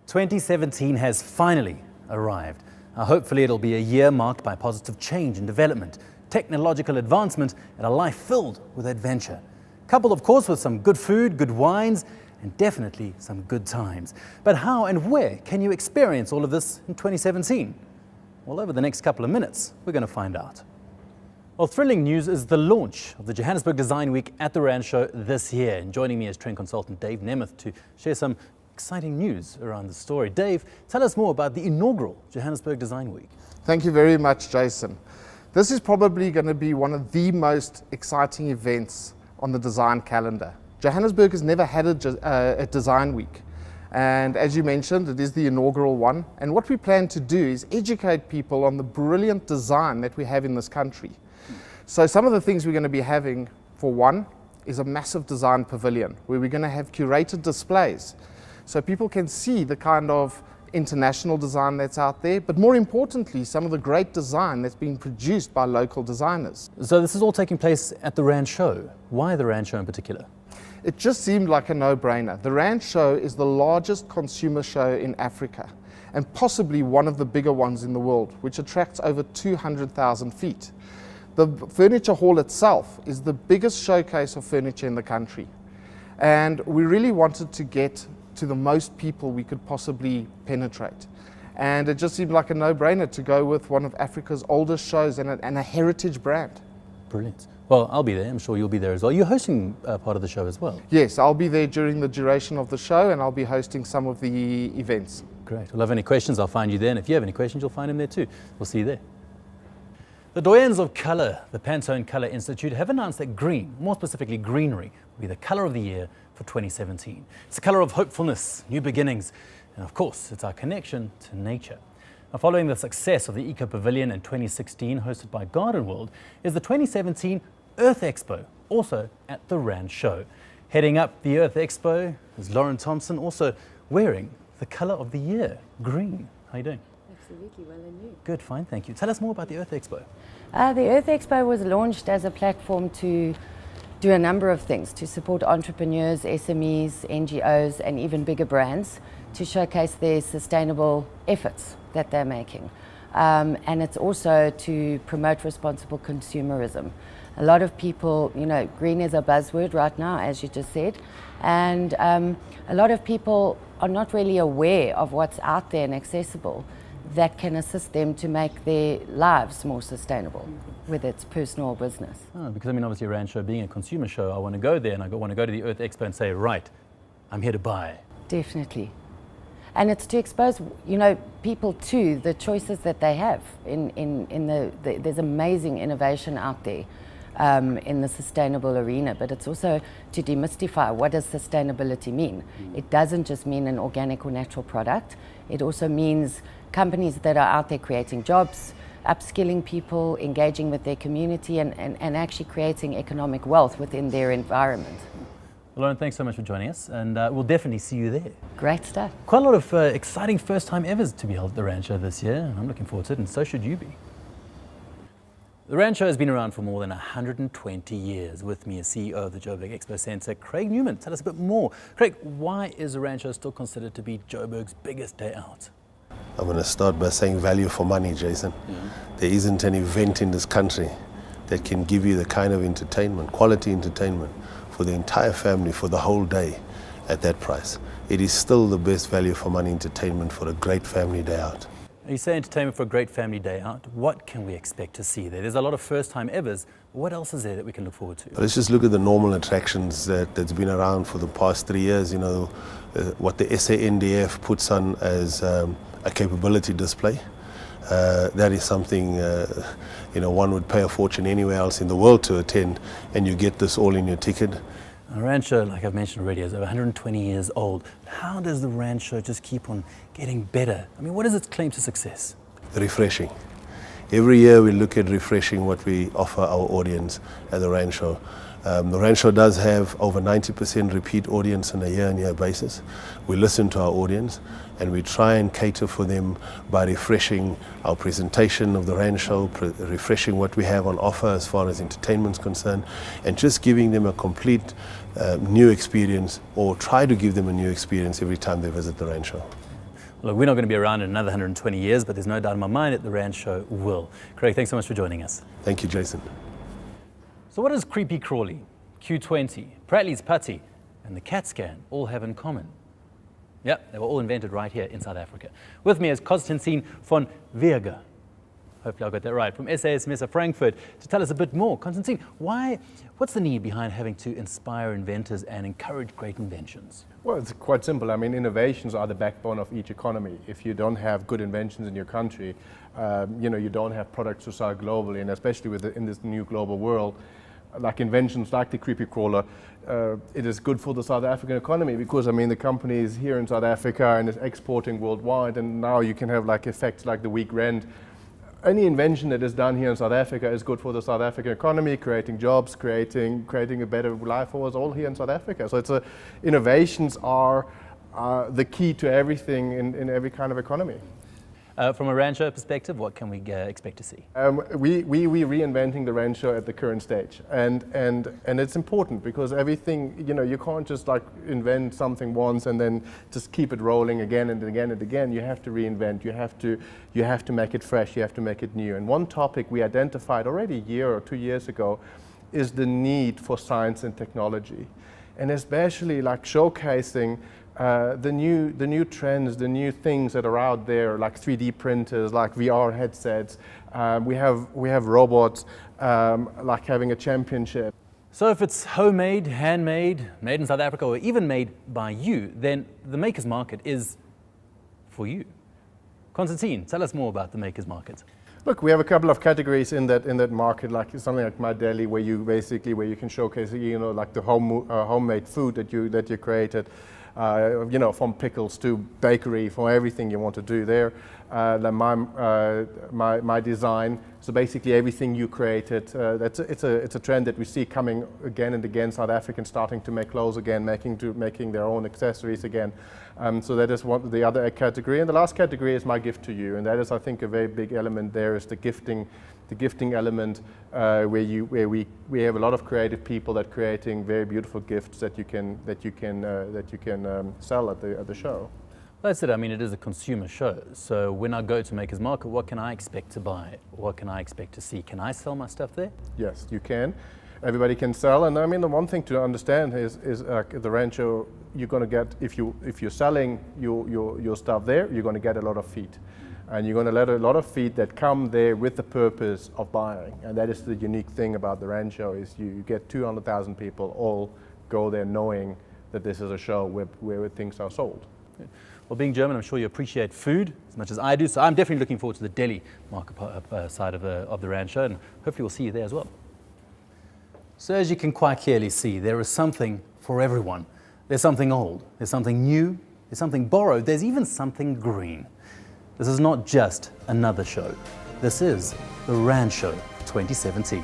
2017 has finally arrived. Hopefully it'll be a year marked by positive change and development, technological advancement, and a life filled with adventure. Coupled, of course, with some good food, good wines, and definitely some good times. But how and where can you experience all of this in 2017? Well, over the next couple of minutes, we're going to find out. Well, thrilling news is the launch of the Johannesburg Design Week at the Rancho this year. And joining me is trend consultant Dave Nemeth to share some exciting news around the story. Dave, tell us more about the inaugural Johannesburg Design Week. Thank you very much, Jason. This is probably going to be one of the most exciting events on the design calendar. Johannesburg has never had a design week. And as you mentioned, it is the inaugural one. And what we plan to do is educate people on the brilliant design that we have in this country. So some of the things we're going to be having, for one, is a massive design pavilion where we're going to have curated displays so people can see the kind of international design that's out there, but more importantly, some of the great design that's being produced by local designers. So this is all taking place at the Rancho. Why the Rancho in particular? It just seemed like a no-brainer. The Rancho is the largest consumer show in Africa and possibly one of the bigger ones in the world, which attracts over 200,000 feet. The furniture hall itself is the biggest showcase of furniture in the country. And we really wanted to get to the most people we could possibly penetrate. And it just seemed like a no-brainer to go with one of Africa's oldest shows and a heritage brand. Brilliant. Well, I'll be there. I'm sure you'll be there as well. You're hosting part of the show as well. Yes, I'll be there during the duration of the show and I'll be hosting some of the events. Great. Well, if I have any questions, I'll find you there. And if you have any questions, you'll find them there too. We'll see you there. The Doyens of Colour, the Pantone Colour Institute, have announced that green, more specifically greenery, will be the colour of the year for 2017. It's a colour of hopefulness, new beginnings, and of course, it's our connection to nature. Now, following the success of the Eco Pavilion in 2016, hosted by Garden World, is the 2017 Earth Expo, also at the Rancho. Heading up the Earth Expo is Lauren Thompson, also wearing the colour of the year, green. How are you doing? Absolutely, well and you. Good, fine, thank you. Tell us more about the Earth Expo. The Earth Expo was launched as a platform to do a number of things, to support entrepreneurs, SMEs, NGOs, and even bigger brands to showcase their sustainable efforts that they're making. And it's also to promote responsible consumerism. A lot of people, green is a buzzword right now, as you just said, and a lot of people are not really aware of what's out there and accessible that can assist them to make their lives more sustainable, whether it's personal or business. Because obviously Rancho being a consumer show, I want to go there and I want to go to the Earth Expo and say, right, I'm here to buy. Definitely. And it's to expose, people to the choices that they have. There's amazing innovation out there in the sustainable arena, but it's also to demystify what does sustainability mean. It doesn't just mean an organic or natural product. It also means companies that are out there creating jobs, upskilling people, engaging with their community, and actually creating economic wealth within their environment. Well, Lauren, thanks so much for joining us, and we'll definitely see you there. Great stuff. Quite a lot of exciting first-time evers to be held at the Rancho this year, and I'm looking forward to it, and so should you be. The Rancho has been around for more than 120 years. With me is CEO of the Joburg Expo Centre, Craig Newman. Tell us a bit more. Craig, why is the Rancho still considered to be Joburg's biggest day out? I'm going to start by saying value for money, Jason. There isn't an event in this country that can give you the kind of entertainment, quality entertainment, for the entire family for the whole day at that price. It is still the best value for money entertainment for a great family day out. You say entertainment for a great family day out. What can we expect to see there? There's a lot of first-time evers. What else is there that we can look forward to? Let's just look at the normal attractions that's been around for the past 3 years. What the SANDF puts on as a capability display. That is something one would pay a fortune anywhere else in the world to attend, and you get this all in your ticket. Rancho, like I've mentioned already, is over 120 years old. How does the Rancho just keep on getting better? What is its claim to success? Refreshing. Every year we look at refreshing what we offer our audience at the Rancho. The Rancho does have over 90% repeat audience on a year-on-year basis. We listen to our audience and we try and cater for them by refreshing our presentation of the Rancho, refreshing what we have on offer as far as entertainment is concerned, and just giving them a complete new experience, or try to give them a new experience every time they visit the Rancho. Look, we're not going to be around in another 120 years, but there's no doubt in my mind that the Rancho will. Craig, thanks so much for joining us. Thank you, Jason. So what does Creepy Crawly, Q20, Pratley's Putty, and the CAT scan all have in common? Yep, they were all invented right here in South Africa. With me is Constantine von Weerger. Hopefully I got that right, from SAS Messe Frankfurt, to tell us a bit more. Constantine, what's the need behind having to inspire inventors and encourage great inventions? Well, it's quite simple. I mean, innovations are the backbone of each economy. If you don't have good inventions in your country, you don't have products to sell globally, and especially in this new global world, like inventions like the Creepy Crawler, it is good for the South African economy because, I mean, the company is here in South Africa and is exporting worldwide, and now you can have like effects like the weak rand. Any invention that is done here in South Africa is good for the South African economy, creating jobs, creating a better life for us all here in South Africa. So innovations are the key to everything in every kind of economy. From a Rancho perspective, what can we expect to see? We're reinventing the Rancho at the current stage, and it's important because everything, you can't just like invent something once and then just keep it rolling again and again and again. You have to reinvent. You have to make it fresh. You have to make it new. And one topic we identified already a year or 2 years ago is the need for science and technology, and especially like showcasing the new trends, the new things that are out there, like 3D printers, like VR headsets. We have robots, like having a championship. So if it's homemade, handmade, made in South Africa, or even made by you, then the Makers Market is for you. Constantine, tell us more about the Makers Market. Look, we have a couple of categories in that market, like something like My Deli, where you can showcase, like the homemade food that you created. From pickles to bakery, from everything you want to do there. My design, so basically everything you created. It's a trend that we see coming again and again. South Africans starting to make clothes again, making their own accessories again. So that is the other category. And the last category is My Gift to You, and that is, I think, a very big element. There is the gifting element, where we have a lot of creative people that creating very beautiful gifts that you can sell at the show. Well, that's it. I mean, it is a consumer show. So when I go to Makers Market, what can I expect to buy? What can I expect to see? Can I sell my stuff there? Yes, you can. Everybody can sell, and I mean the one thing to understand is the Rancho. You're going to get, if you're selling your stuff there, you're going to get a lot of feet. And you're going to let a lot of feet that come there with the purpose of buying. And that is the unique thing about the Rancho, is you get 200,000 people all go there knowing that this is a show where things are sold. Well, being German, I'm sure you appreciate food as much as I do. So I'm definitely looking forward to the deli market side of the Rancho, and hopefully we'll see you there as well. So as you can quite clearly see, there is something for everyone. There's something old, there's something new, there's something borrowed, there's even something green. This is not just another show. This is the Rancho 2017.